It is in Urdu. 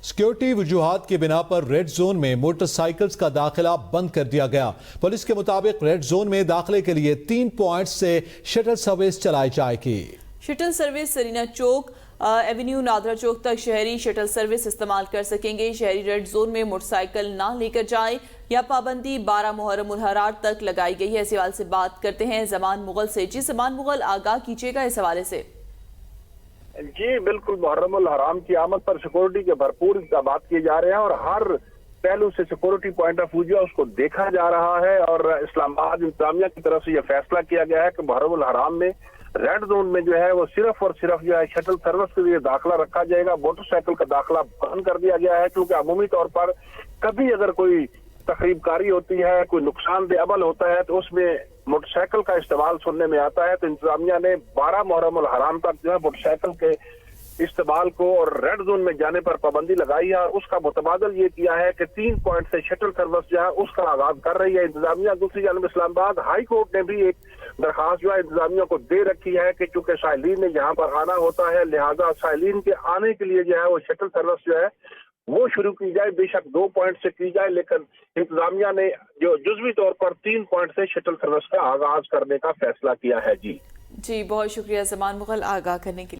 سیکیورٹی وجوہات کی بنا پر ریڈ زون میں موٹر سائیکلز کا داخلہ بند کر دیا گیا۔ پولیس کے مطابق ریڈ زون میں داخلے کے لیے 3 پوائنٹس سے شٹل سروس چلائی جائے گی۔ شٹل سروس سرینا چوک ایونیو نادرا چوک تک شہری شٹل سروس استعمال کر سکیں گے۔ شہری ریڈ زون میں موٹر سائیکل نہ لے کر جائیں یا پابندی 12 محرم الحرام تک لگائی گئی ہے۔ اس حوالے سے بات کرتے ہیں زمان مغل سے۔ جی زمان مغل، آگاہ کیجیے گا اس حوالے سے۔ جی بالکل، محرم الحرام کی آمد پر سیکورٹی کے بھرپور اقدامات کیے جا رہے ہیں اور ہر پہلو سے سیکورٹی پوائنٹ آف ویو جو ہے اس کو دیکھا جا رہا ہے، اور اسلام آباد انتظامیہ کی طرف سے یہ فیصلہ کیا گیا ہے کہ محرم الحرام میں ریڈ زون میں جو ہے وہ صرف اور صرف جو ہے شٹل سروس کے لیے داخلہ رکھا جائے گا۔ موٹر سائیکل کا داخلہ بند کر دیا گیا ہے، کیونکہ عمومی طور پر کبھی اگر کوئی تخریب کاری ہوتی ہے، کوئی نقصان دہ عمل ہوتا ہے تو اس میں موٹر سائیکل کا استعمال سننے میں آتا ہے۔ تو انتظامیہ نے 12 محرم الحرام تک جو ہے موٹر سائیکل کے استعمال کو اور ریڈ زون میں جانے پر پابندی لگائی ہے، اور اس کا متبادل یہ کیا ہے کہ 3 پوائنٹ سے شٹل سروس جو ہے اس کا آغاز کر رہی ہے انتظامیہ۔ دوسری جانب اسلام آباد ہائی کورٹ نے بھی ایک درخواست جو ہے انتظامیہ کو دے رکھی ہے کہ چونکہ سائلین نے یہاں پر آنا ہوتا ہے، لہذا سائلین کے آنے کے لیے جو ہے وہ شٹل سروس جو ہے وہ شروع کی جائے، بے شک 2 پوائنٹ سے کی جائے، لیکن انتظامیہ نے جو جزوی طور پر 3 پوائنٹ سے شٹل سروس کا آغاز کرنے کا فیصلہ کیا ہے۔ جی بہت شکریہ زمان مغل، آگاہ کرنے کے لیے۔